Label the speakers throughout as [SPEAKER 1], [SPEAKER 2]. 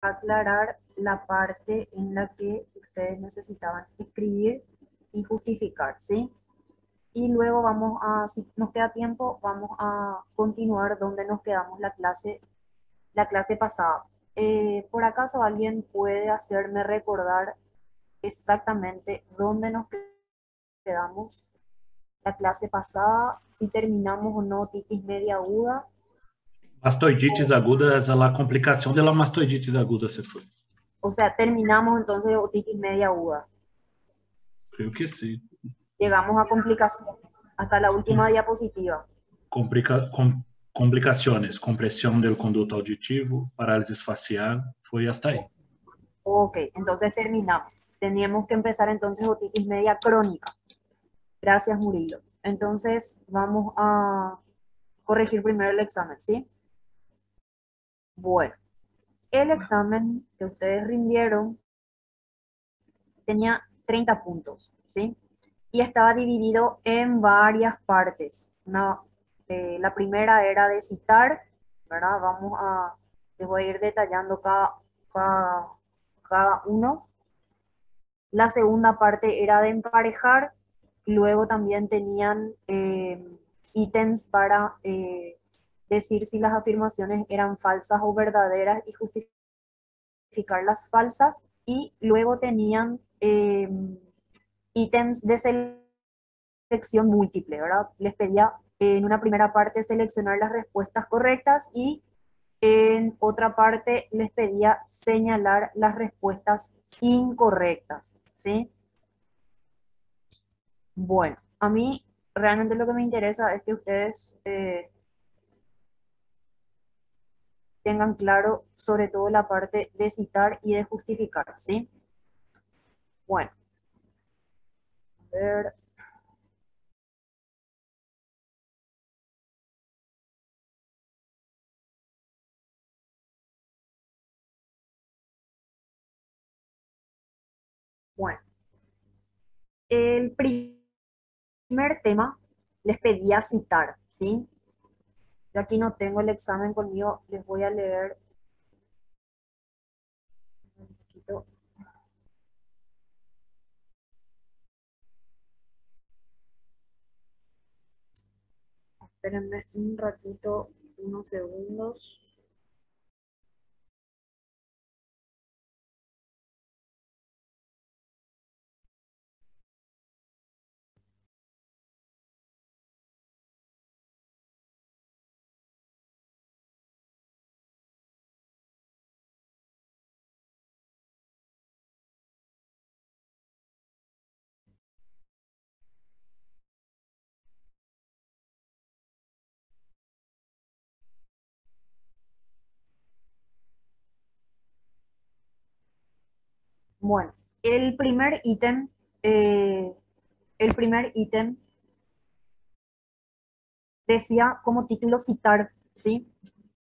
[SPEAKER 1] aclarar la parte en la que ustedes necesitaban escribir y justificar, ¿sí? Y luego vamos a, si nos queda tiempo, vamos a continuar donde nos quedamos la clase pasada. ¿Por acaso alguien puede hacerme recordar exactamente dónde nos quedamos la clase pasada, si terminamos o no titis media aguda?
[SPEAKER 2] Mastoidites aguda, la complicación de la mastoiditis aguda se fue.
[SPEAKER 1] O sea, terminamos entonces otitis media aguda.
[SPEAKER 2] Creo que sí.
[SPEAKER 1] Llegamos a complicaciones hasta la última diapositiva.
[SPEAKER 2] Complicaciones, compresión del conducto auditivo, parálisis facial, fue hasta ahí.
[SPEAKER 1] Ok, entonces terminamos. Teníamos que empezar entonces otitis media crónica. Gracias, Murillo. Entonces vamos a corregir primero el examen, ¿sí? Bueno, el examen que ustedes rindieron tenía 30 puntos, ¿sí? Y estaba dividido en varias partes. La primera era de citar, ¿verdad? Les voy a ir detallando cada, cada uno. La segunda parte era de emparejar, luego también tenían ítems para decir si las afirmaciones eran falsas o verdaderas y justificar las falsas, y luego tenían ítems de selección múltiple, ¿verdad? Les pedía en una primera parte seleccionar las respuestas correctas y en otra parte les pedía señalar las respuestas incorrectas, ¿sí? Bueno, a mí realmente lo que me interesa es que ustedes tengan claro sobre todo la parte de citar y de justificar, ¿sí? Bueno, a ver. Bueno, el primer tema les pedía citar, ¿sí? Yo aquí no tengo el examen conmigo, les voy a leer un poquito. Espérenme un ratito, unos segundos. Bueno, el primer ítem, eh, el primer ítem decía como título citar, ¿sí?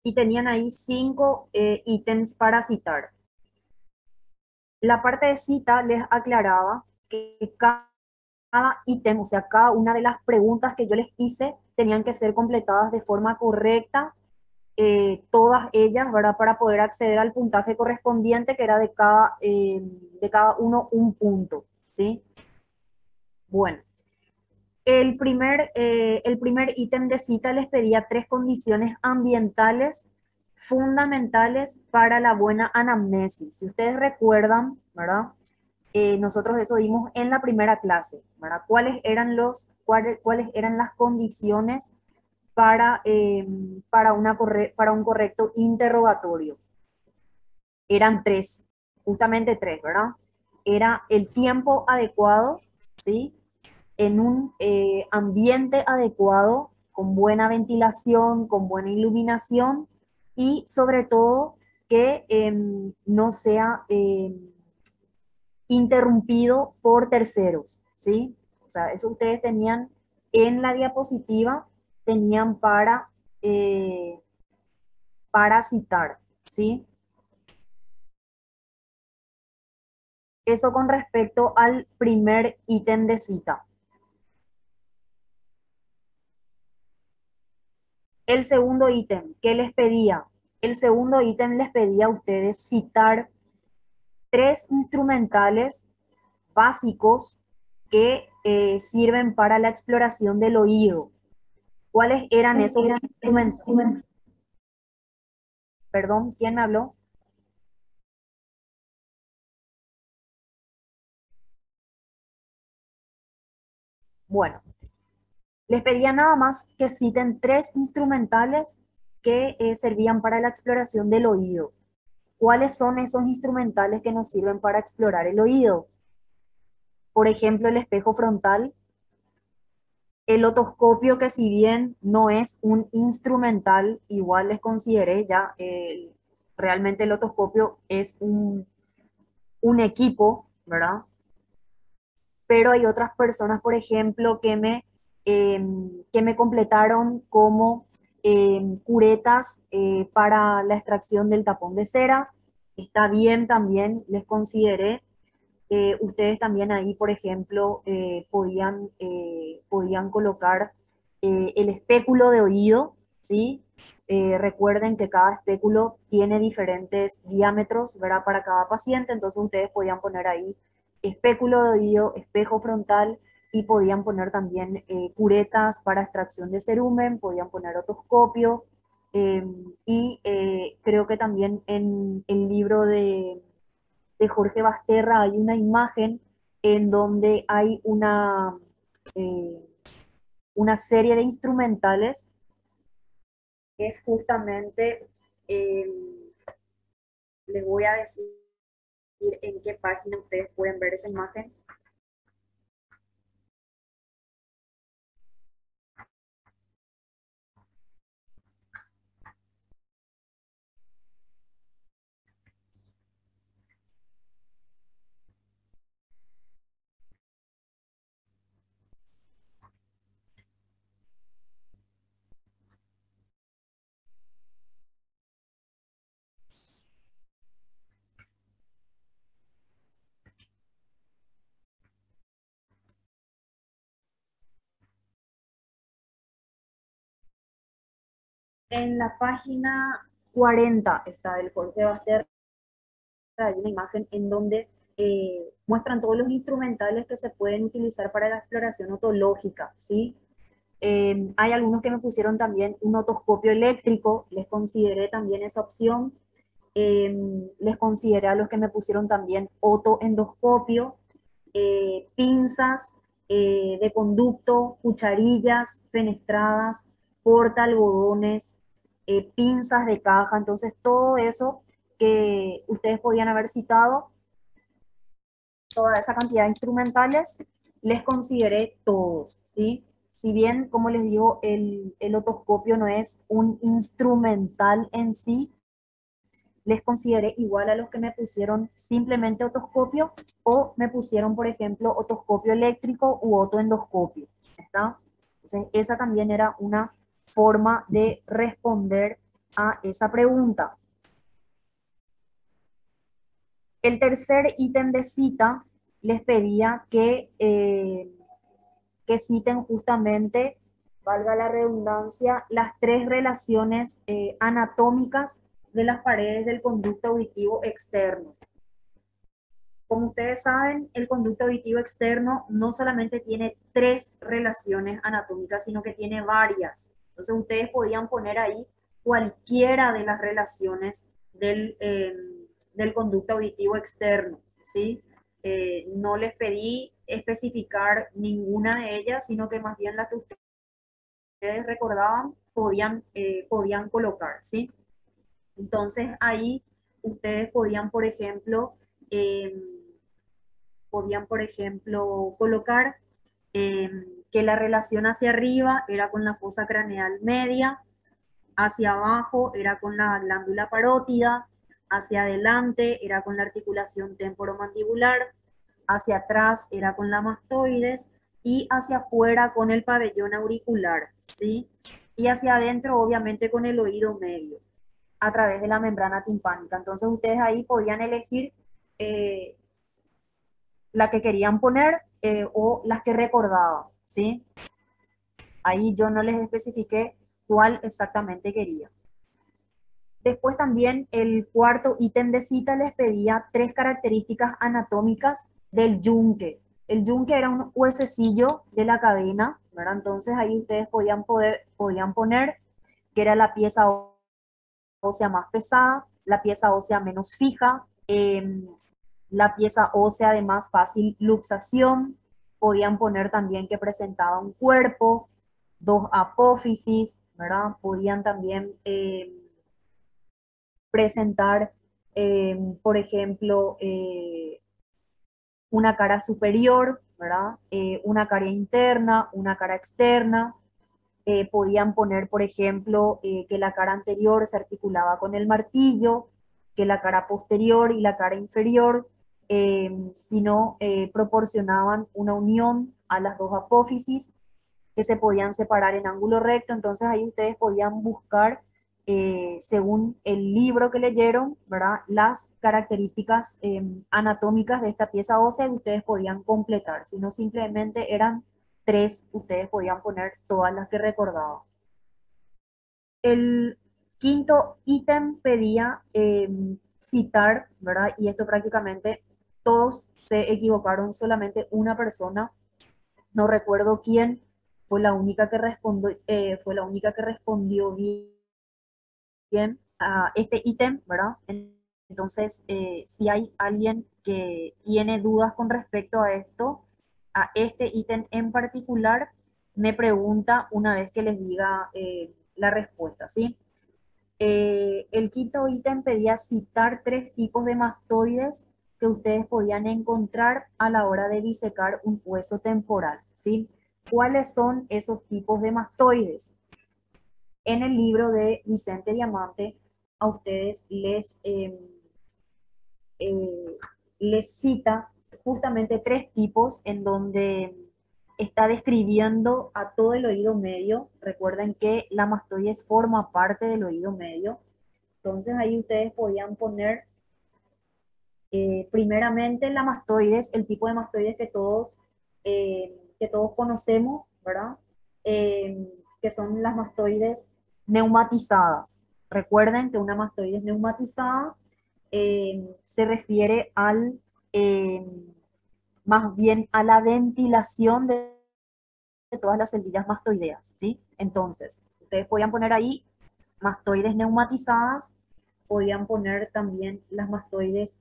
[SPEAKER 1] Y tenían ahí 5 ítems para citar. La parte de cita les aclaraba que cada ítem, o sea, cada una de las preguntas que yo les hice, tenían que ser completadas de forma correcta, todas ellas, ¿verdad? Para poder acceder al puntaje correspondiente, que era de cada uno un punto, ¿sí? Bueno, el primer ítem de cita les pedía 3 condiciones ambientales fundamentales para la buena anamnesis. Si ustedes recuerdan, ¿verdad? Nosotros eso vimos en la primera clase, ¿verdad? ¿Cuáles eran las condiciones para un correcto interrogatorio? Eran 3, justamente 3, ¿verdad? Era el tiempo adecuado, ¿sí? En un ambiente adecuado, con buena ventilación, con buena iluminación y sobre todo que no sea interrumpido por terceros, ¿sí? O sea, eso ustedes tenían en la diapositiva, tenían para citar, ¿sí? Eso con respecto al primer ítem de cita. El segundo ítem, ¿qué les pedía? El segundo ítem les pedí a ustedes citar 3 instrumentales básicos que sirven para la exploración del oído. ¿Cuáles eran esos instrumentales? Perdón, ¿quién habló? Bueno, les pedía nada más que citen 3 instrumentales que servían para la exploración del oído. ¿Cuáles son esos instrumentales que nos sirven para explorar el oído? Por ejemplo, el espejo frontal, el otoscopio, que si bien no es un instrumental, igual les consideré ya, realmente el otoscopio es un equipo, ¿verdad? Pero hay otras personas, por ejemplo, que me completaron como curetas para la extracción del tapón de cera. Está bien también, les consideré. Ustedes también ahí, por ejemplo, podían colocar el espéculo de oído, ¿sí? Recuerden que cada espéculo tiene diferentes diámetros, ¿verdad? Para cada paciente, entonces ustedes podían poner ahí espéculo de oído, espejo frontal, y podían poner también curetas para extracción de cerumen, podían poner otoscopio, eh, y creo que también en el libro de Jorge Basterra hay una imagen en donde hay eh, una serie de instrumentales que es justamente, eh, les voy a decir en qué página ustedes pueden ver esa imagen. En la página 40 está del Jorge Basterra, hay una imagen en donde muestran todos los instrumentales que se pueden utilizar para la exploración otológica, ¿sí? Hay algunos que me pusieron también un otoscopio eléctrico, les consideré también esa opción. Les consideré a los que me pusieron también otoendoscopio, pinzas de conducto, cucharillas fenestradas, porta algodones, pinzas de caja, entonces todo eso que ustedes podían haber citado, toda esa cantidad de instrumentales, les consideré todos, ¿sí? Si bien, como les digo, el otoscopio no es un instrumental en sí, les consideré igual a los que me pusieron simplemente otoscopio o me pusieron, por ejemplo, otoscopio eléctrico u otoendoscopio, ¿está? Entonces, esa también era una forma de responder a esa pregunta. El tercer ítem de cita les pedía que citen justamente, valga la redundancia, las 3 relaciones anatómicas de las paredes del conducto auditivo externo. Como ustedes saben, el conducto auditivo externo no solamente tiene 3 relaciones anatómicas, sino que tiene varias. Entonces ustedes podían poner ahí cualquiera de las relaciones del conducto auditivo externo, ¿sí? No les pedí especificar ninguna de ellas, sino que más bien las que ustedes recordaban podían colocar, ¿sí? Entonces ahí ustedes eh, podían, por ejemplo, colocar eh, que la relación hacia arriba era con la fosa craneal media, hacia abajo era con la glándula parótida, hacia adelante era con la articulación temporomandibular, hacia atrás era con la mastoides y hacia afuera con el pabellón auricular, ¿sí? Y hacia adentro, obviamente, con el oído medio, a través de la membrana timpánica. Entonces, ustedes ahí podían elegir eh, la que querían poner o las que recordaban, ¿sí? Ahí yo no les especifiqué cuál exactamente quería. Después también el cuarto ítem de cita les pedía 3 características anatómicas del yunque. El yunque era un huesecillo de la cadena, ¿verdad? Entonces ahí ustedes podían poner que era la pieza ósea más pesada, la pieza ósea menos fija, la pieza ósea de más fácil luxación. Podían poner también que presentaba un cuerpo, 2 apófisis, ¿verdad? Podían también presentar, por ejemplo, una cara superior, ¿verdad? Una cara interna, una cara externa. Podían poner, por ejemplo, que la cara anterior se articulaba con el martillo, que la cara posterior y la cara inferior, si no, proporcionaban una unión a las 2 apófisis que se podían separar en ángulo recto. Entonces ahí ustedes podían buscar, según el libro que leyeron, ¿verdad? Las características anatómicas de esta pieza ósea y ustedes podían completar. Si no, simplemente eran 3, ustedes podían poner todas las que recordaban. El quinto ítem pedía citar, ¿verdad? Y esto prácticamente todos se equivocaron, solamente una persona, no recuerdo quién, fue la única que respondió bien a este ítem, ¿verdad? Entonces, si hay alguien que tiene dudas con respecto a esto, a este ítem en particular, me pregunta una vez que les diga la respuesta, ¿sí? El quinto ítem pedía citar 3 tipos de mastoides que ustedes podían encontrar a la hora de disecar un hueso temporal, ¿sí? ¿Cuáles son esos tipos de mastoides? En el libro de Vicente Diamante, a ustedes eh, les cita justamente 3 tipos en donde está describiendo a todo el oído medio. Recuerden que la mastoides forma parte del oído medio. Entonces ahí ustedes podían poner primeramente la mastoides, el tipo de mastoides que todos conocemos, ¿verdad? Que son las mastoides neumatizadas. Recuerden que una mastoides neumatizada se refiere eh, más bien a la ventilación de todas las celdillas mastoideas, ¿sí? Entonces, ustedes podían poner ahí mastoides neumatizadas, podían poner también las mastoides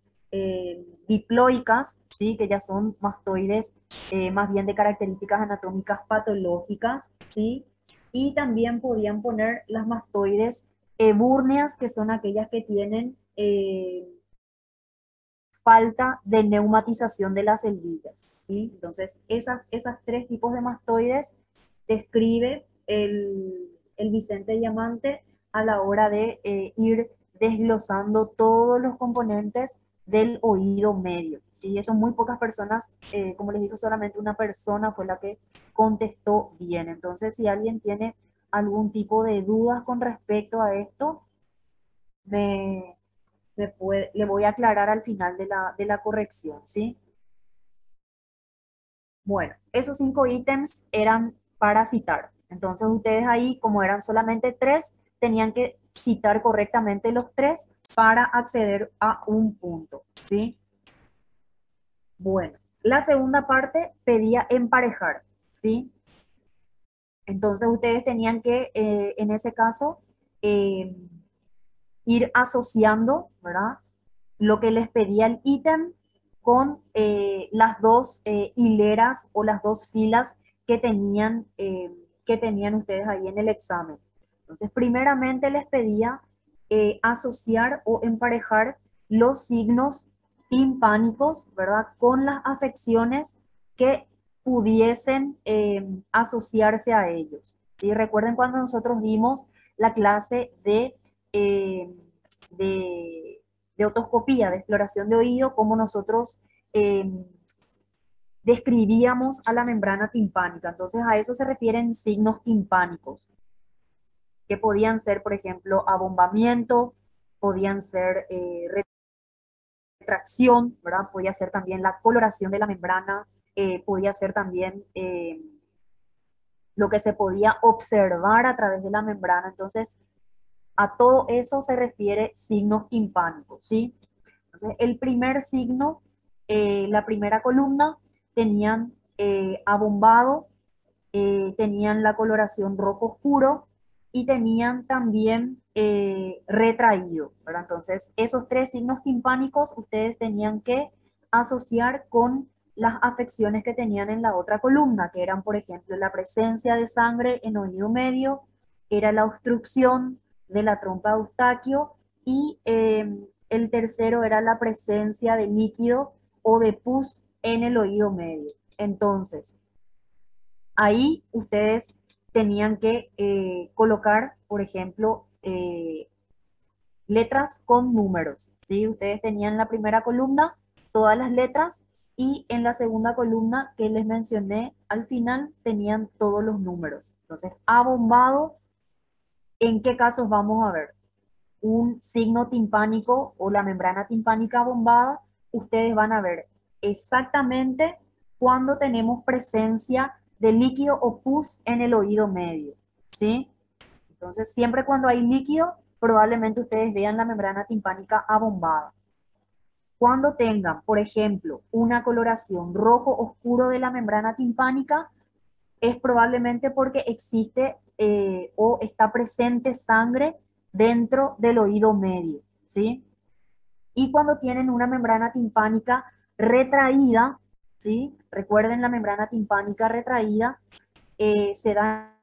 [SPEAKER 1] diploicas, ¿sí? Que ya son mastoides más bien de características anatómicas patológicas, ¿sí? Y también podían poner las mastoides ebúrneas, que son aquellas que tienen falta de neumatización de las celdillas, ¿sí? Entonces, esas 3 tipos de mastoides describe el Vicente Diamante a la hora de ir desglosando todos los componentes del oído medio, ¿sí? Eso muy pocas personas, como les digo, solamente una persona fue la que contestó bien. Entonces, si alguien tiene algún tipo de dudas con respecto a esto, me, le voy a aclarar al final de la corrección, ¿sí? Bueno, esos 5 ítems eran para citar. Entonces ustedes ahí, como eran solamente 3, tenían que citar correctamente los 3 para acceder a un punto, ¿sí? Bueno, la segunda parte pedía emparejar, ¿sí? Entonces ustedes tenían que, en ese caso, eh, ir asociando, ¿verdad? Lo que les pedía el ítem con las 2 hileras o las 2 filas que tenían ustedes ahí en el examen. Entonces, primeramente les pedía asociar o emparejar los signos timpánicos, ¿verdad? Con las afecciones que pudiesen asociarse a ellos. ¿Sí? Recuerden cuando nosotros dimos la clase eh, de, de otoscopía, de exploración de oído, cómo nosotros eh, describíamos a la membrana timpánica. Entonces a eso se refieren signos timpánicos, que podían ser, por ejemplo, abombamiento, podían ser retracción, ¿verdad? Podía ser también la coloración de la membrana, podía ser también lo que se podía observar a través de la membrana. Entonces, A todo eso se refiere signos timpánicos, ¿sí? Entonces, el primer signo, la primera columna, tenían abombado, tenían la coloración rojo oscuro y tenían también retraído, ¿verdad? Entonces, esos tres signos timpánicos ustedes tenían que asociar con las afecciones que tenían en la otra columna, que eran, por ejemplo, la presencia de sangre en oído medio, era la obstrucción de la trompa de Eustaquio y el tercero era la presencia de líquido o de pus en el oído medio. Entonces, ahí ustedes tenían que colocar, por ejemplo, letras con números, ¿sí? Ustedes tenían en la primera columna todas las letras y en la segunda columna que les mencioné al final tenían todos los números. Entonces, abombado, ¿en qué casos vamos a ver? Un signo timpánico o la membrana timpánica abombada, ustedes van a ver exactamente cuando tenemos presencia de líquido o pus en el oído medio, ¿sí? Entonces, siempre cuando hay líquido, probablemente ustedes vean la membrana timpánica abombada. Cuando tengan, por ejemplo, una coloración rojo oscuro de la membrana timpánica, es probablemente porque existe o está presente sangre dentro del oído medio, ¿sí? Y cuando tienen una membrana timpánica retraída, ¿sí? Recuerden la membrana timpánica retraída, se da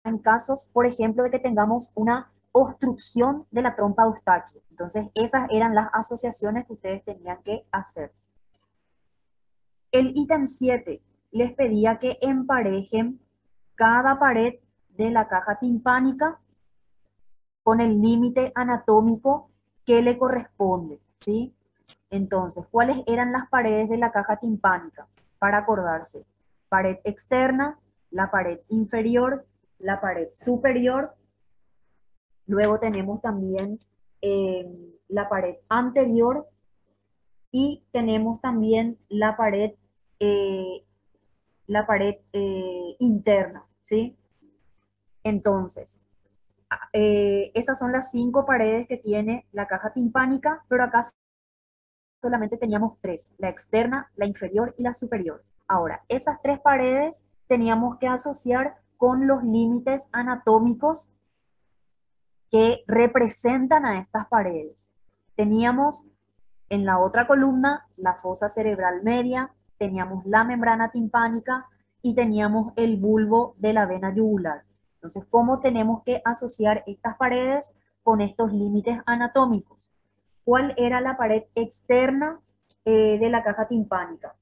[SPEAKER 1] en casos, por ejemplo, de que tengamos una obstrucción de la trompa de Eustaquio. Entonces, esas eran las asociaciones que ustedes tenían que hacer. El ítem 7 les pedía que emparejen cada pared de la caja timpánica con el límite anatómico que le corresponde, ¿sí? Entonces, ¿cuáles eran las paredes de la caja timpánica? Para acordarse, pared externa, la pared inferior, la pared superior, luego tenemos también la pared anterior y tenemos también eh, la pared interna, ¿sí? Entonces, esas son las 5 paredes que tiene la caja timpánica, pero acá solamente teníamos 3, la externa, la inferior y la superior. Ahora, esas 3 paredes teníamos que asociar con los límites anatómicos que representan a estas paredes. Teníamos en la otra columna la fosa cerebral media, teníamos la membrana timpánica y teníamos el bulbo de la vena yugular. Entonces, ¿cómo tenemos que asociar estas paredes con estos límites anatómicos? ¿Cuál era la pared externa de la caja timpánica?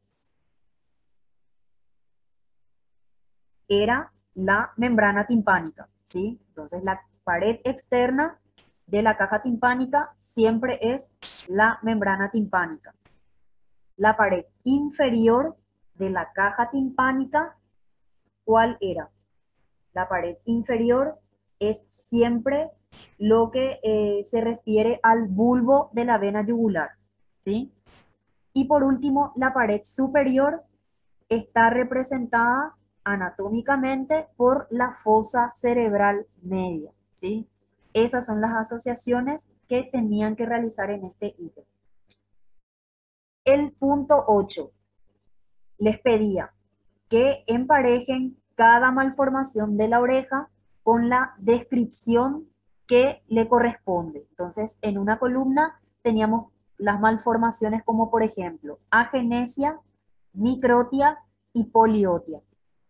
[SPEAKER 1] Era la membrana timpánica, ¿sí? Entonces, la pared externa de la caja timpánica siempre es la membrana timpánica. La pared inferior de la caja timpánica, ¿cuál era? La pared inferior es siempre lo que se refiere al bulbo de la vena yugular, ¿sí? Y por último, la pared superior está representada anatómicamente por la fosa cerebral media, ¿sí? Esas son las asociaciones que tenían que realizar en este ítem. El punto 8 les pedía que emparejen cada malformación de la oreja con la descripción que le corresponde. Entonces, en una columna teníamos las malformaciones como por ejemplo agenesia, microtia y poliotia.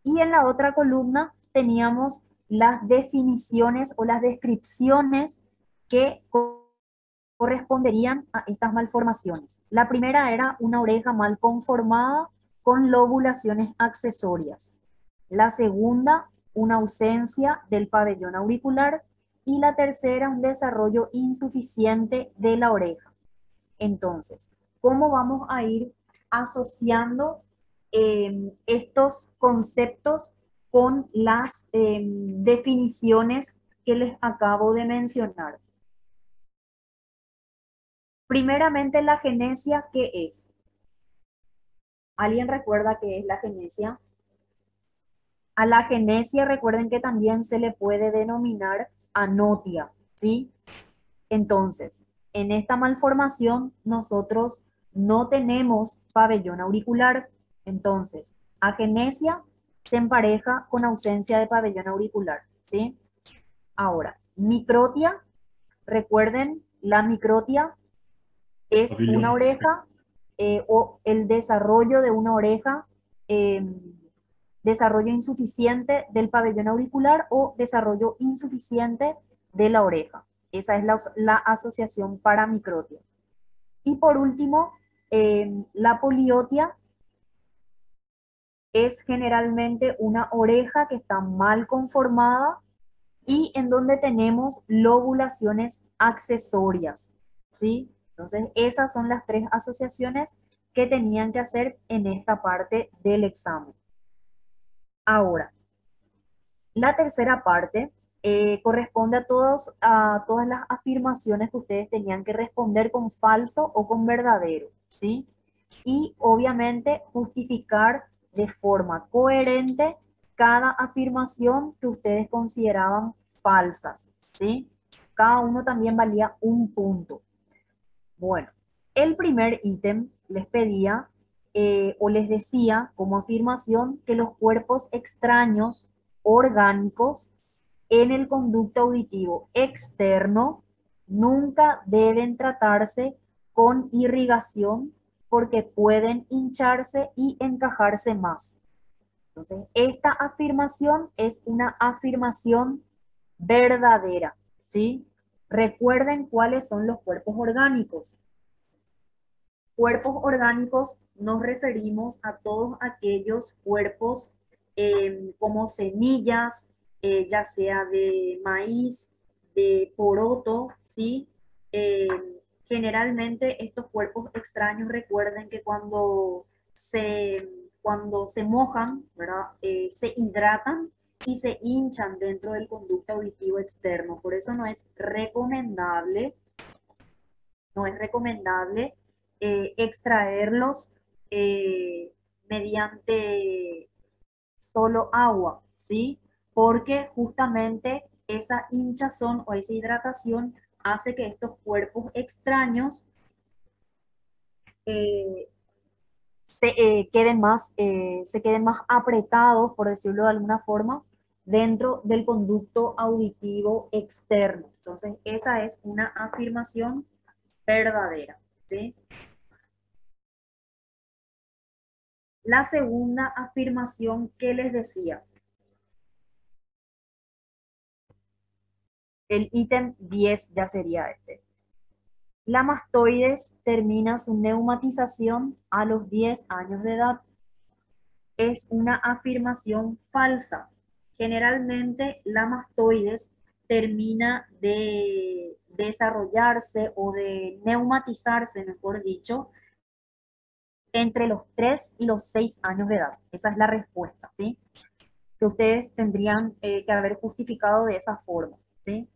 [SPEAKER 1] Y en la otra columna teníamos las definiciones o las descripciones que corresponderían a estas malformaciones. La primera era una oreja mal conformada con lobulaciones accesorias. La segunda, una ausencia del pabellón auricular. Y la tercera, un desarrollo insuficiente de la oreja. Entonces, ¿cómo vamos a ir asociando estos conceptos con las definiciones que les acabo de mencionar? Primeramente, la agenesia, ¿qué es? ¿Alguien recuerda qué es la agenesia? A la agenesia recuerden que también se le puede denominar anotia, ¿sí? Entonces, en esta malformación nosotros no tenemos pabellón auricular. Entonces, agenesia se empareja con ausencia de pabellón auricular, ¿sí? Ahora, microtia, recuerden, la microtia es una
[SPEAKER 2] Pavilhão.
[SPEAKER 1] oreja o el desarrollo de una oreja, eh, desarrollo insuficiente del pabellón auricular o desarrollo insuficiente de la oreja. Esa es la asociación para microtia. Y por último, la poliotia es generalmente una oreja que está mal conformada y en donde tenemos lobulaciones accesorias, ¿sí? Entonces, esas son las tres asociaciones que tenían que hacer en esta parte del examen. Ahora, la tercera parte corresponde a todas las afirmaciones que ustedes tenían que responder con falso o con verdadero, ¿sí? Y obviamente justificar de forma coherente cada afirmación que ustedes consideraban falsas, ¿sí? Cada uno también valía un punto. Bueno, el primer ítem les pedía o les decía como afirmación que los cuerpos extraños orgánicos en el conducto auditivo externo nunca deben tratarse con irrigación porque pueden hincharse y encajarse más. Entonces, esta afirmación es una afirmación verdadera, ¿sí? Recuerden cuáles son los cuerpos orgánicos. Cuerpos orgánicos nos referimos a todos aquellos cuerpos como semillas, ya sea de maíz, de poroto, ¿sí? Eh, Generalmente estos cuerpos extraños, recuerden que cuando se mojan, ¿verdad? Se hidratan y se hinchan dentro del conducto auditivo externo. Por eso no es recomendable extraerlos eh, mediante solo agua, ¿sí? Porque justamente esa hinchazón o esa hidratación hace que estos cuerpos extraños eh, se queden más apretados, por decirlo de alguna forma, dentro del conducto auditivo externo. Entonces, esa es una afirmación verdadera, ¿sí? La segunda afirmación que les decía, el ítem 10 ya sería este. La mastoides termina su neumatización a los 10 años de edad. Es una afirmación falsa. Generalmente la mastoides termina de desarrollarse o de neumatizarse, mejor dicho, entre los 3 y los 6 años de edad. Esa es la respuesta, ¿sí? Que ustedes tendrían que haber justificado de esa forma, ¿sí?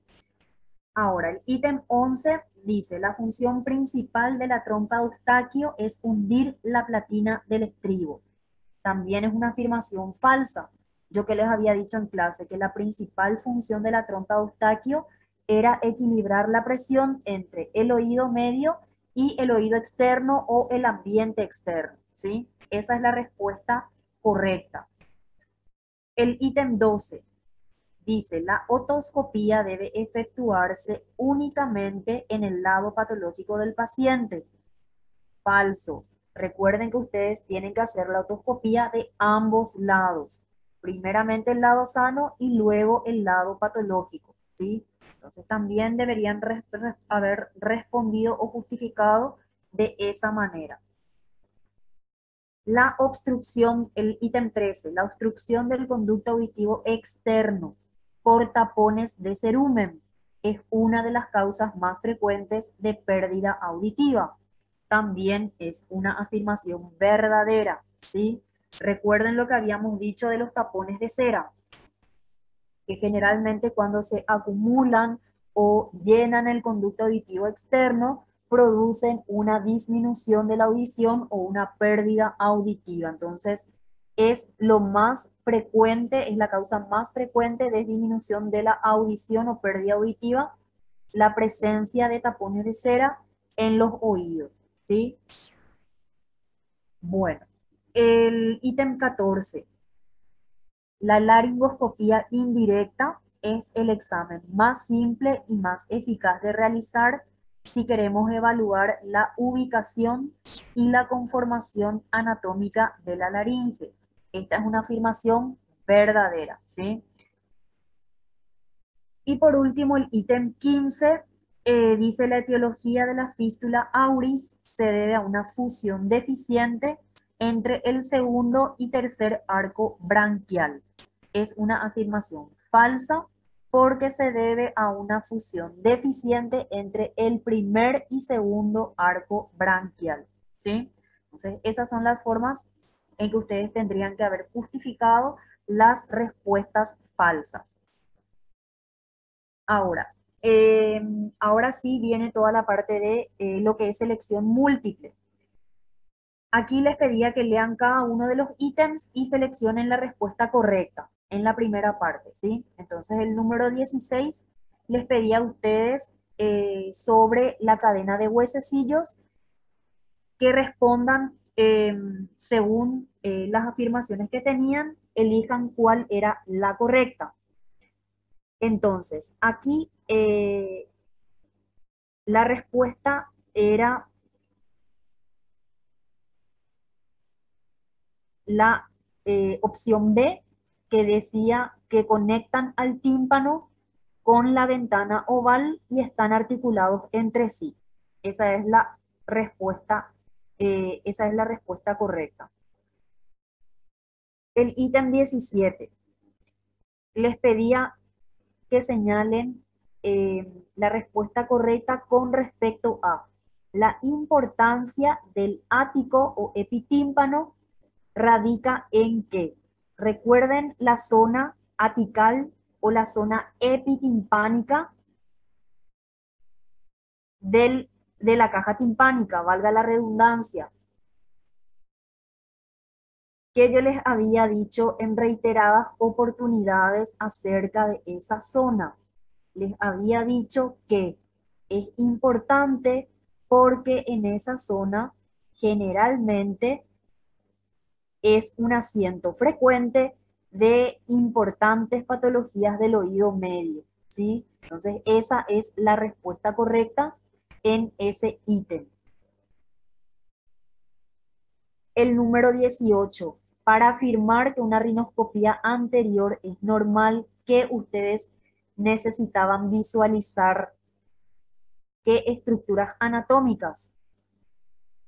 [SPEAKER 1] Ahora, el ítem 11 dice, la función principal de la trompa de Eustaquio es hundir la platina del estribo. También es una afirmación falsa. Yo que les había dicho en clase que la principal función de la trompa de Eustaquio era equilibrar la presión entre el oído medio y el oído externo o el ambiente externo, ¿sí? Esa es la respuesta correcta. El ítem 12 dice, la otoscopía debe efectuarse únicamente en el lado patológico del paciente. Falso. Recuerden que ustedes tienen que hacer la otoscopía de ambos lados. Primeramente el lado sano y luego el lado patológico, ¿sí? Entonces también deberían haber respondido o justificado de esa manera. La obstrucción, el ítem 13, la obstrucción del conducto auditivo externo por tapones de cerumen es una de las causas más frecuentes de pérdida auditiva. También es una afirmación verdadera, ¿sí? Recuerden lo que habíamos dicho de los tapones de cera, que generalmente cuando se acumulan o llenan el conducto auditivo externo, producen una disminución de la audición o una pérdida auditiva. Entonces, es lo más frecuente, es la causa más frecuente de disminución de la audición o pérdida auditiva la presencia de tapones de cera en los oídos, ¿sí? Bueno, el ítem 14. La laringoscopía indirecta es el examen más simple y más eficaz de realizar si queremos evaluar la ubicación y la conformación anatómica de la laringe. Esta es una afirmación verdadera, ¿sí? Y por último, el ítem 15 dice la etiología de la fístula auris se debe a una fusión deficiente entre el segundo y tercer arco branquial. Es una afirmación falsa porque se debe a una fusión deficiente entre el primer y segundo arco branquial, ¿sí? Entonces, esas son las formas en que ustedes tendrían que haber justificado las respuestas falsas. Ahora, ahora sí viene toda la parte de lo que es selección múltiple. Aquí les pedía que lean cada uno de los ítems y seleccionen la respuesta correcta en la primera parte, ¿sí? Entonces, el número 16 les pedía a ustedes sobre la cadena de huesecillos que respondan según las afirmaciones que tenían, elijan cuál era la correcta. Entonces, aquí la respuesta era la opción B, que decía que conectan al tímpano con la ventana oval y están articulados entre sí. Esa es la respuesta, esa es la respuesta correcta. El ítem 17 les pedía que señalen la respuesta correcta con respecto a la importancia del ático o epitímpano radica en que, recuerden la zona atical o la zona epitimpánica de la caja timpánica, valga la redundancia, que yo les había dicho en reiteradas oportunidades acerca de esa zona. Les había dicho que es importante porque en esa zona generalmente es un asiento frecuente de importantes patologías del oído medio, ¿sí? Entonces, esa es la respuesta correcta en ese ítem. El número 18. Para afirmar que una rinoscopía anterior es normal, que ustedes necesitaban visualizar qué estructuras anatómicas,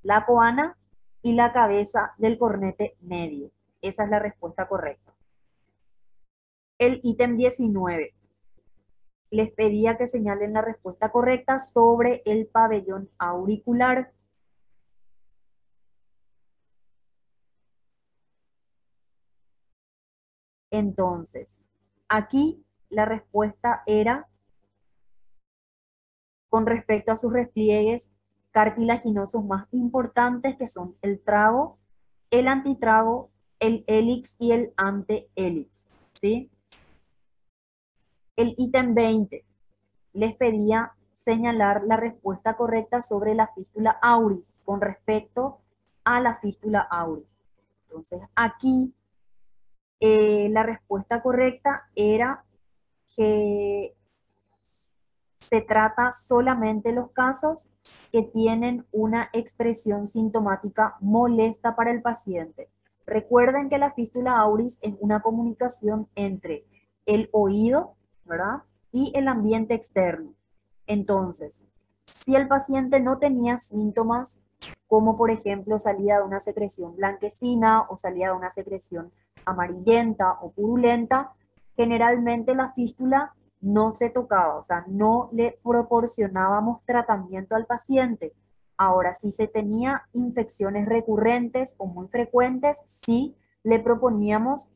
[SPEAKER 1] la coana y la cabeza del cornete medio. Esa es la respuesta correcta. El ítem 19. Les pedía que señalen la respuesta correcta sobre el pabellón auricular. Entonces, aquí la respuesta era con respecto a sus repliegues cartilaginosos más importantes, que son el trago, el antitrago, el hélix y el antehélix, ¿sí? El ítem 20 les pedía señalar la respuesta correcta sobre la fístula auris con respecto a la fístula auris. Entonces, aquí la respuesta correcta era que se trata solamente los casos que tienen una expresión sintomática molesta para el paciente. Recuerden que la fístula auris es una comunicación entre el oído, ¿verdad? Y el ambiente externo. Entonces, si el paciente no tenía síntomas, como por ejemplo salida de una secreción blanquecina o salida de una secreción amarillenta o purulenta, generalmente la fístula no se tocaba, o sea, no le proporcionábamos tratamiento al paciente. Ahora, si se tenía infecciones recurrentes o muy frecuentes, sí le proponíamos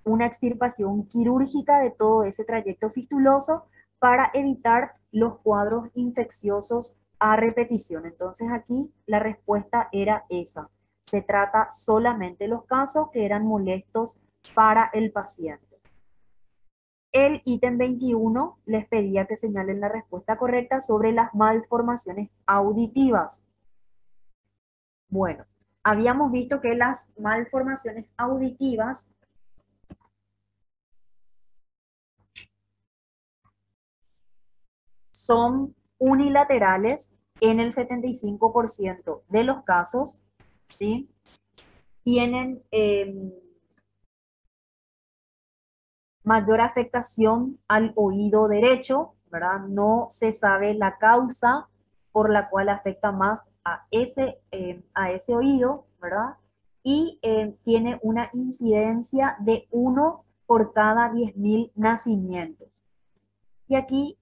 [SPEAKER 1] una extirpación quirúrgica de todo ese trayecto fistuloso para evitar los cuadros infecciosos a repetición. Entonces aquí la respuesta era esa. Se trata solamente de los casos que eran molestos para el paciente. El ítem 21 les pedía que señalen la respuesta correcta sobre las malformaciones auditivas. Bueno, habíamos visto que las malformaciones auditivas son unilaterales en el 75% de los casos, ¿sí? Tienen mayor afectación al oído derecho, ¿verdad? No se sabe la causa por la cual afecta más a ese oído, ¿verdad? Y tiene una incidencia de 1 por cada 10.000 nacimientos. Y aquí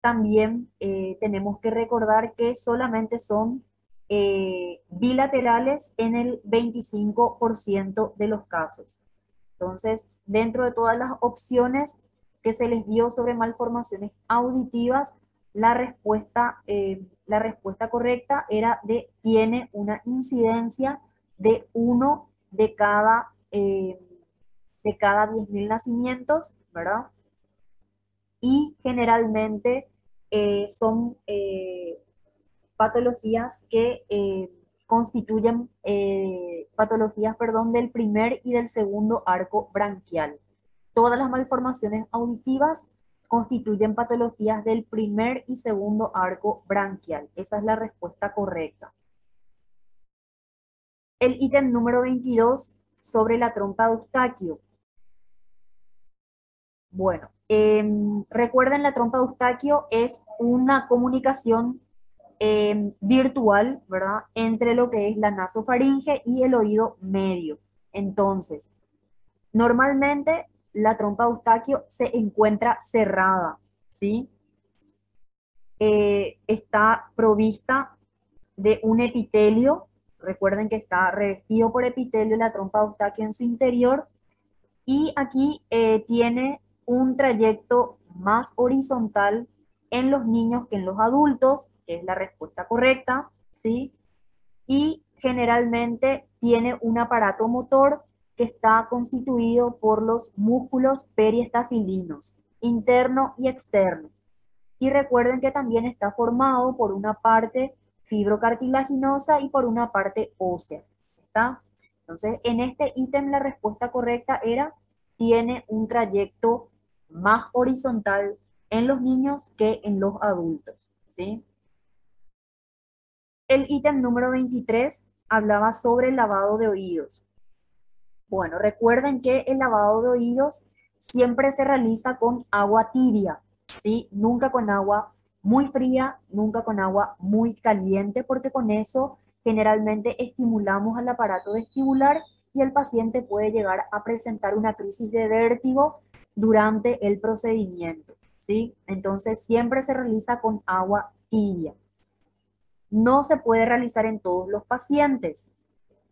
[SPEAKER 1] también tenemos que recordar que solamente son bilaterales en el 25% de los casos. Entonces, dentro de todas las opciones que se les dio sobre malformaciones auditivas, la respuesta correcta era tiene una incidencia de 1 de cada 10.000 nacimientos, ¿verdad? Y generalmente son patologías que constituyen patologías, perdón, del primer y del segundo arco branquial. Todas las malformaciones auditivas constituyen patologías del primer y segundo arco branquial. Esa es la respuesta correcta. El ítem número 22 sobre la trompa de Eustaquio. Bueno, recuerden, la trompa de Eustaquio es una comunicación virtual, ¿verdad? Entre lo que es la nasofaringe y el oído medio. Entonces, normalmente la trompa de Eustaquio se encuentra cerrada, ¿sí? Está provista de un epitelio. Recuerden que está revestido por epitelio la trompa de Eustaquio en su interior. Y aquí tiene un trayecto más horizontal en los niños que en los adultos, que es la respuesta correcta, ¿sí? Y generalmente tiene un aparato motor que está constituido por los músculos periestafilinos, interno y externo. Y recuerden que también está formado por una parte fibrocartilaginosa y por una parte ósea, ¿está? Entonces, en este ítem la respuesta correcta era, tiene un trayecto más horizontal en los niños que en los adultos, ¿sí? El ítem número 23 hablaba sobre el lavado de oídos. Bueno, recuerden que el lavado de oídos siempre se realiza con agua tibia, ¿sí? Nunca con agua muy fría, nunca con agua muy caliente, porque con eso generalmente estimulamos al aparato vestibular y el paciente puede llegar a presentar una crisis de vértigo durante el procedimiento, ¿sí? Entonces siempre se realiza con agua tibia. No se puede realizar en todos los pacientes.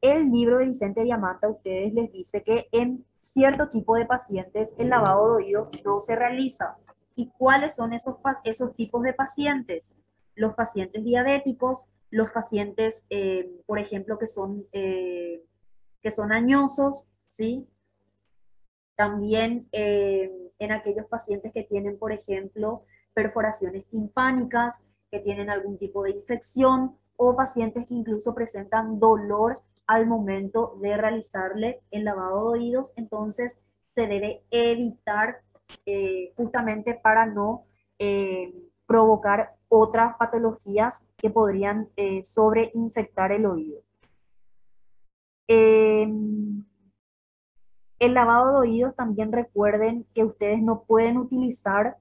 [SPEAKER 1] El libro de Vicente Diamanta a ustedes les dice que en cierto tipo de pacientes el lavado de oídos no se realiza. ¿Y cuáles son esos tipos de pacientes? Los pacientes diabéticos, los pacientes, por ejemplo, que son añosos, ¿sí? También en aquellos pacientes que tienen, por ejemplo, perforaciones timpánicas, que tienen algún tipo de infección, o pacientes que incluso presentan dolor al momento de realizarle el lavado de oídos. Entonces se debe evitar justamente para no provocar otras patologías que podrían sobreinfectar el oído. El lavado de oídos también recuerden que ustedes no pueden utilizar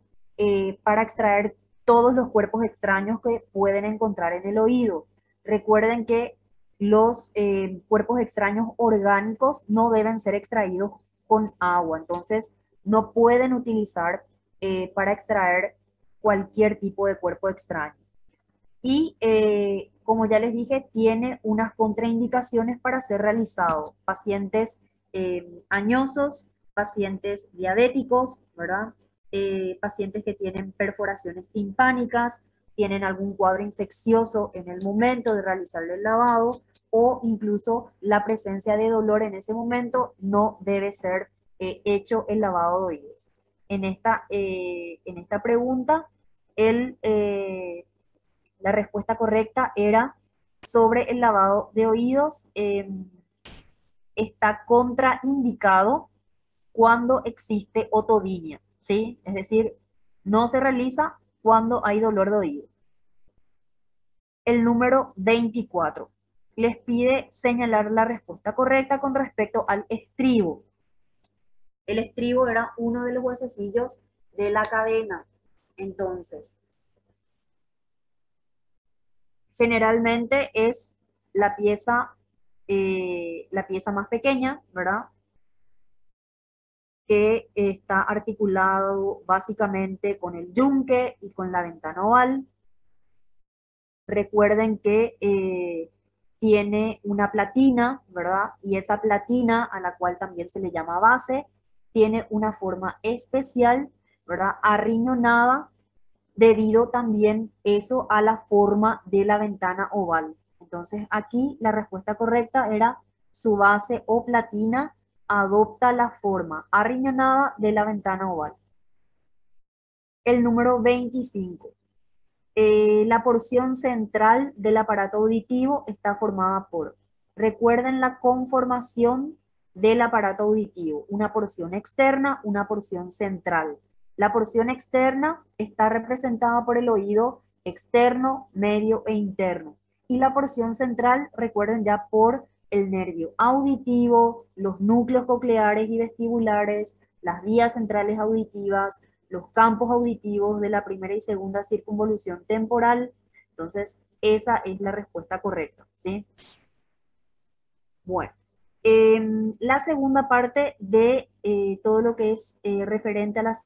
[SPEAKER 1] para extraer todos los cuerpos extraños que pueden encontrar en el oído. Recuerden que los cuerpos extraños orgánicos no deben ser extraídos con agua, entonces no pueden utilizar para extraer cualquier tipo de cuerpo extraño. Y como ya les dije, tiene unas contraindicaciones para ser realizado. Pacientes añosos, pacientes diabéticos, ¿verdad? Pacientes que tienen perforaciones timpánicas, tienen algún cuadro infeccioso en el momento de realizarle el lavado, o incluso la presencia de dolor en ese momento no debe ser hecho el lavado de oídos. En esta pregunta, el, la respuesta correcta era sobre el lavado de oídos. Está contraindicado cuando existe otodinia, ¿sí? Es decir, no se realiza cuando hay dolor de oído. El número 24 les pide señalar la respuesta correcta con respecto al estribo. El estribo era uno de los huesecillos de la cadena. Entonces, generalmente es la pieza más pequeña, ¿verdad? Que está articulado básicamente con el yunque y con la ventana oval. Recuerden que tiene una platina, ¿verdad? Y esa platina, a la cual también se le llama base, tiene una forma especial, ¿verdad? Arriñonada, debido también eso a la forma de la ventana oval. Entonces aquí la respuesta correcta era su base o platina adopta la forma arriñonada de la ventana oval. El número 25. La porción central del aparato auditivo está formada por, recuerden la conformación del aparato auditivo, una porción externa, una porción central. La porción externa está representada por el oído externo, medio e interno. Y la porción central, recuerden ya por el nervio auditivo, los núcleos cocleares y vestibulares, las vías centrales auditivas, los campos auditivos de la primera y segunda circunvolución temporal. Entonces, esa es la respuesta correcta, ¿sí? Bueno, la segunda parte de todo lo que es referente a la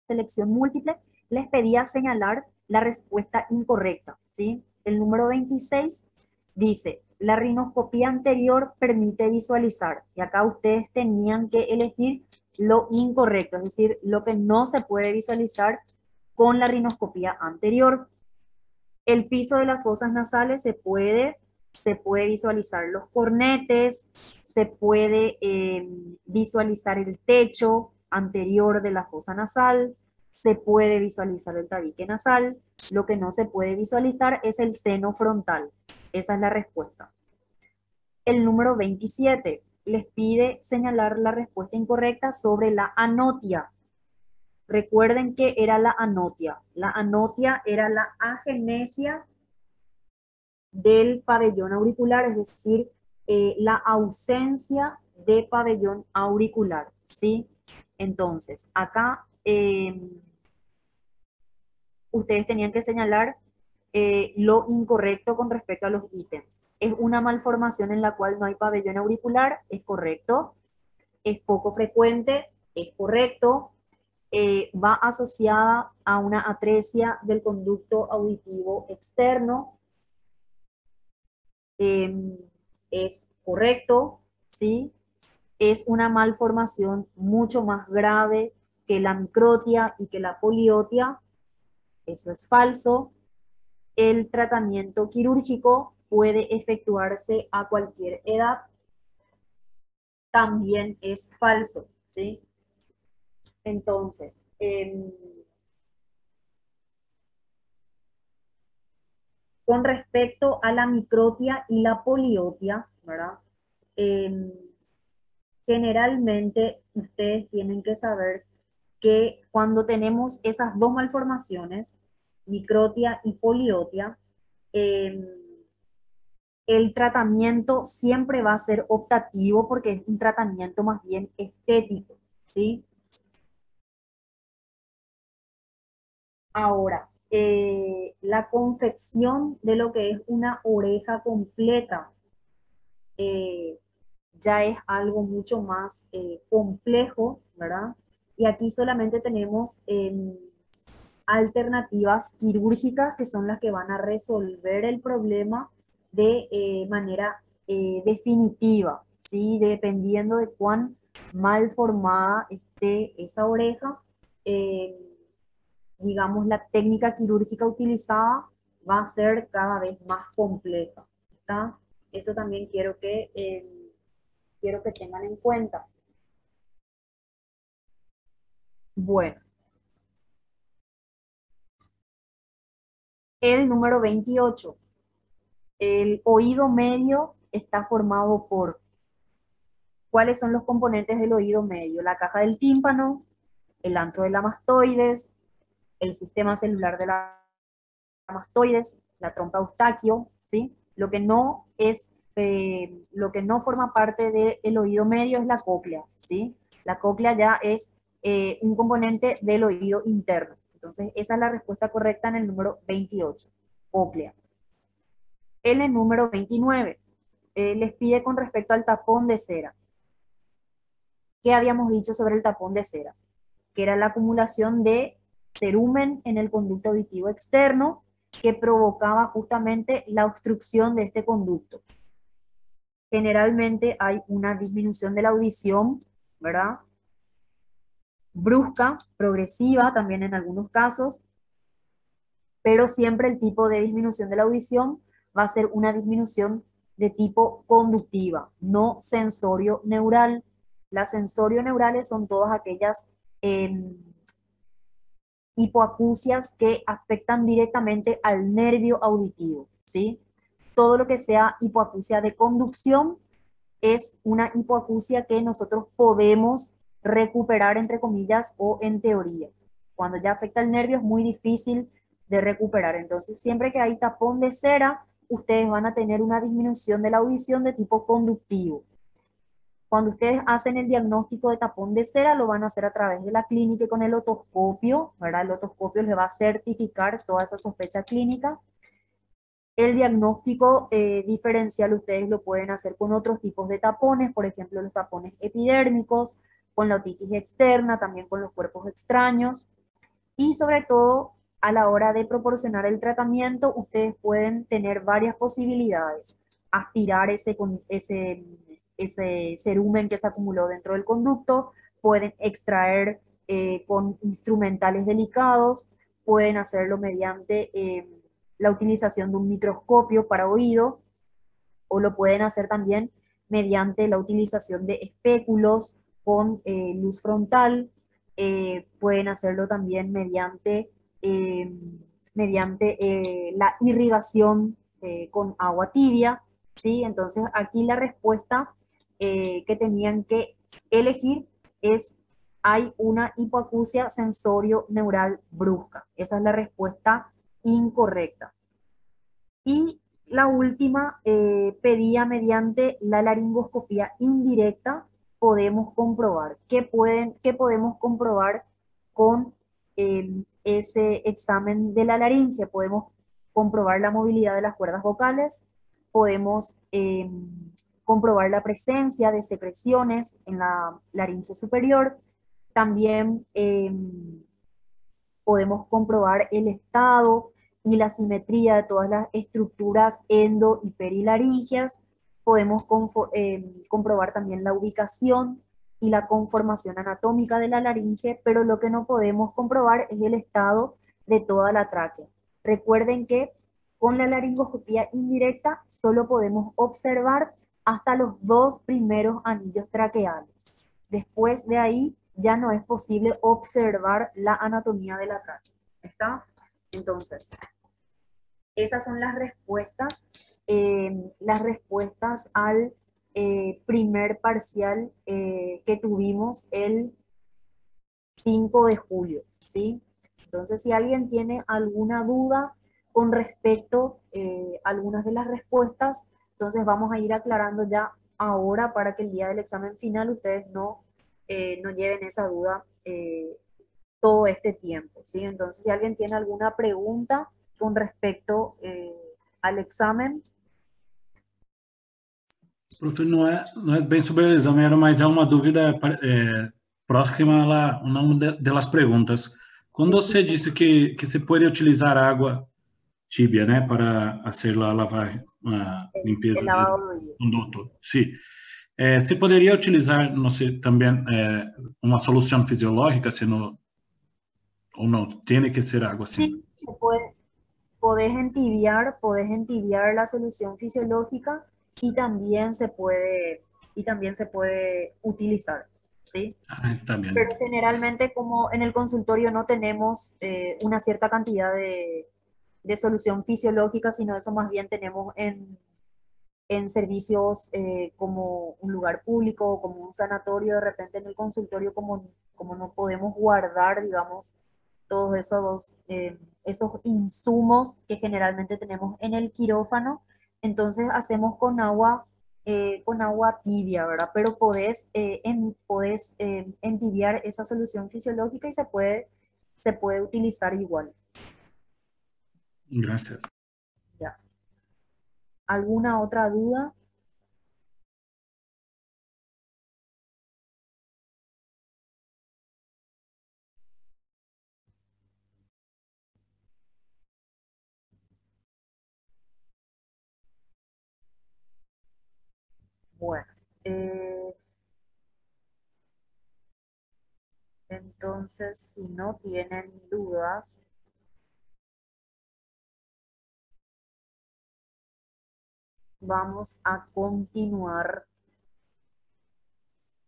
[SPEAKER 1] selección múltiple, les pedía señalar la respuesta incorrecta, ¿sí? El número 26 dice, la rinoscopía anterior permite visualizar, y acá ustedes tenían que elegir lo incorrecto, es decir, lo que no se puede visualizar con la rinoscopía anterior. El piso de las fosas nasales se puede visualizar los cornetes, se puede visualizar el techo anterior de la fosa nasal, se puede visualizar el tabique nasal, lo que no se puede visualizar es el seno frontal. Esa es la respuesta. El número 27 les pide señalar la respuesta incorrecta sobre la anotia. Recuerden que era la anotia. La anotia era la agenesia del pabellón auricular, es decir, la ausencia de pabellón auricular, ¿sí? Entonces, acá ustedes tenían que señalar lo incorrecto con respecto a los ítems. Es una malformación en la cual no hay pabellón auricular, es correcto. Es poco frecuente, es correcto. Va asociada a una atresia del conducto auditivo externo, es correcto, ¿sí? Es una malformación mucho más grave que la microtia y que la poliotia, eso es falso. El tratamiento quirúrgico puede efectuarse a cualquier edad, también es falso, ¿sí? Entonces, con respecto a la microtia y la poliotia, ¿verdad? Eh, Generalmente ustedes tienen que saber que cuando tenemos esas dos malformaciones, microtia y poliotia, eh, el tratamiento siempre va a ser optativo porque es un tratamiento más bien estético, ¿sí? Ahora, la confección de lo que es una oreja completa eh, ya es algo mucho más complejo, ¿verdad? Y aquí solamente tenemos alternativas quirúrgicas que son las que van a resolver el problema de manera definitiva, ¿sí? Dependiendo de cuán mal formada esté esa oreja, eh, digamos, la técnica quirúrgica utilizada va a ser cada vez más compleja, ¿está? Eso también quiero que tengan en cuenta. Bueno, el número 28. El oído medio está formado por, ¿cuáles son los componentes del oído medio? La caja del tímpano, el antro de la mastoides, el sistema celular de la mastoides, la trompa eustaquio, ¿sí? Lo que no forma parte del oído medio es la cóclea, ¿sí? La cóclea ya es un componente del oído interno. Entonces, esa es la respuesta correcta en el número 28, cóclea. En el número 29, les pide con respecto al tapón de cera. ¿Qué habíamos dicho sobre el tapón de cera? Que era la acumulación de cerumen en el conducto auditivo externo que provocaba justamente la obstrucción de este conducto. Generalmente hay una disminución de la audición, ¿verdad? Brusca, progresiva también en algunos casos, pero siempre el tipo de disminución de la audición va a ser una disminución de tipo conductiva, no sensorio-neural. Las sensorio-neurales son todas aquellas hipoacusias que afectan directamente al nervio auditivo, ¿sí? Todo lo que sea hipoacusia de conducción es una hipoacusia que nosotros podemos recuperar, entre comillas, o en teoría. Cuando ya afecta el nervio es muy difícil de recuperar. Entonces, siempre que hay tapón de cera, ustedes van a tener una disminución de la audición de tipo conductivo. Cuando ustedes hacen el diagnóstico de tapón de cera, lo van a hacer a través de la clínica y con el otoscopio, ¿verdad? El otoscopio les va a certificar toda esa sospecha clínica. El diagnóstico diferencial ustedes lo pueden hacer con otros tipos de tapones, por ejemplo, los tapones epidérmicos, con la otitis externa, también con los cuerpos extraños. Y sobre todo, a la hora de proporcionar el tratamiento, ustedes pueden tener varias posibilidades. Aspirar ese cerumen que se acumuló dentro del conducto, pueden extraer con instrumentales delicados, pueden hacerlo mediante la utilización de un microscopio para oído, o lo pueden hacer también mediante la utilización de espéculos con luz frontal, pueden hacerlo también eh, mediante la irrigación con agua tibia, ¿sí? Entonces aquí la respuesta que tenían que elegir es: hay una hipoacusia sensorio-neural brusca. Esa es la respuesta incorrecta. Y la última, pedía mediante la laringoscopía indirecta, podemos comprobar. ¿Qué podemos comprobar con ese examen de la laringe? Podemos comprobar la movilidad de las cuerdas vocales, podemos comprobar la presencia de secreciones en la laringe superior, también podemos comprobar el estado y la simetría de todas las estructuras endo y perilaringias, podemos comprobar también la ubicación y la conformación anatómica de la laringe, pero lo que no podemos comprobar es el estado de toda la tráquea. Recuerden que con la laringoscopía indirecta solo podemos observar hasta los dos primeros anillos traqueales. Después de ahí ya no es posible observar la anatomía de la tráquea. ¿Está? Entonces, esas son las respuestas al primer parcial que tuvimos el 5 de julio, ¿sí? Entonces, si alguien tiene alguna duda con respecto a algunas de las respuestas, entonces vamos a ir aclarando ya ahora para que el día del examen final ustedes no lleven esa duda todo este tiempo, ¿sí? Entonces, si alguien tiene alguna pregunta con respecto al examen.
[SPEAKER 2] Profe, não é bem sobre o exame, mas é uma dúvida próxima a uma das perguntas. Quando você disse que se pode utilizar água tibia, né, para fazer a lavagem, a limpeza
[SPEAKER 1] El
[SPEAKER 2] do
[SPEAKER 1] lavado de oído.
[SPEAKER 2] conduto, sim. Se poderia utilizar, não sei, também uma solução fisiológica, se não, ou não, tem que ser água sempre.
[SPEAKER 1] Sí, podés entibiar la solución fisiológica y también se puede utilizar. ¿sí?
[SPEAKER 2] Ah, está
[SPEAKER 1] Pero
[SPEAKER 2] bien.
[SPEAKER 1] generalmente como en el consultorio no tenemos una cierta cantidad de solución fisiológica, sino eso más bien tenemos en servicios como un lugar público, como un sanatorio, de repente en el consultorio como no podemos guardar, digamos, todos esos insumos que generalmente tenemos en el quirófano, entonces hacemos con agua tibia, ¿verdad? Pero podés entibiar esa solución fisiológica y se puede utilizar igual,
[SPEAKER 2] Gracias.
[SPEAKER 1] ¿ya? ¿Alguna otra duda? Bueno, eh, entonces si no tienen dudas, vamos a continuar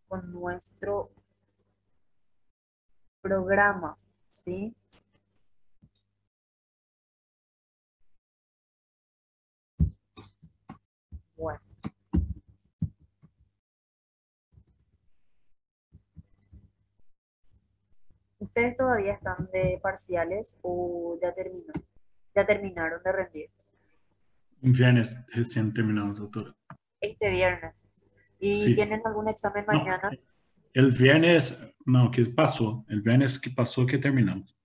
[SPEAKER 1] con nuestro programa, ¿sí? Bueno, ¿ustedes todavía están de parciales o ya terminaron de rendir?
[SPEAKER 2] Viernes recién terminamos, doctora.
[SPEAKER 1] Este viernes. ¿Y
[SPEAKER 2] Sí.
[SPEAKER 1] tienen algún examen
[SPEAKER 2] No,
[SPEAKER 1] mañana?
[SPEAKER 2] el viernes, no, que pasó. El viernes que pasó que terminamos.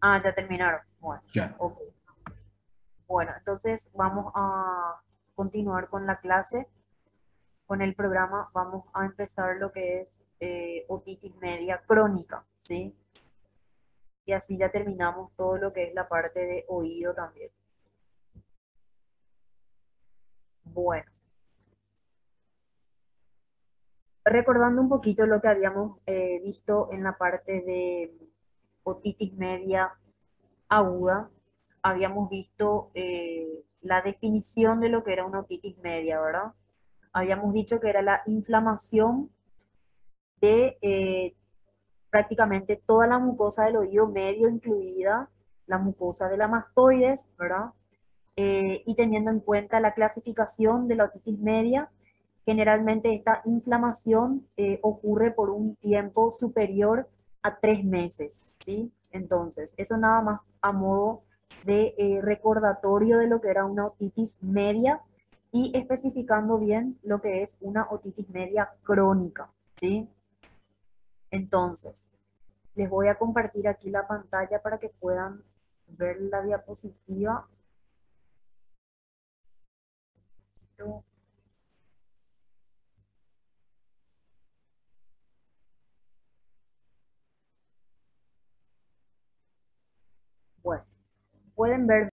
[SPEAKER 1] Ah, ya terminaron. Bueno,
[SPEAKER 2] Ya.
[SPEAKER 1] ok. Bueno, entonces vamos a continuar con la clase, con el programa. Vamos a empezar lo que es otitis media crónica, ¿sí? Y así ya terminamos todo lo que es la parte de oído también. Bueno, recordando un poquito lo que habíamos visto en la parte de otitis media aguda, habíamos visto la definición de lo que era una otitis media, ¿verdad? Habíamos dicho que era la inflamación de prácticamente toda la mucosa del oído medio, incluida la mucosa de la mastoides, ¿verdad? Y teniendo en cuenta la clasificación de la otitis media, generalmente esta inflamación ocurre por un tiempo superior a 3 meses, ¿sí? Entonces, eso nada más a modo de recordatorio de lo que era una otitis media y especificando bien lo que es una otitis media crónica, ¿sí? Entonces, les voy a compartir aquí la pantalla para que puedan ver la diapositiva. Bueno, pueden ver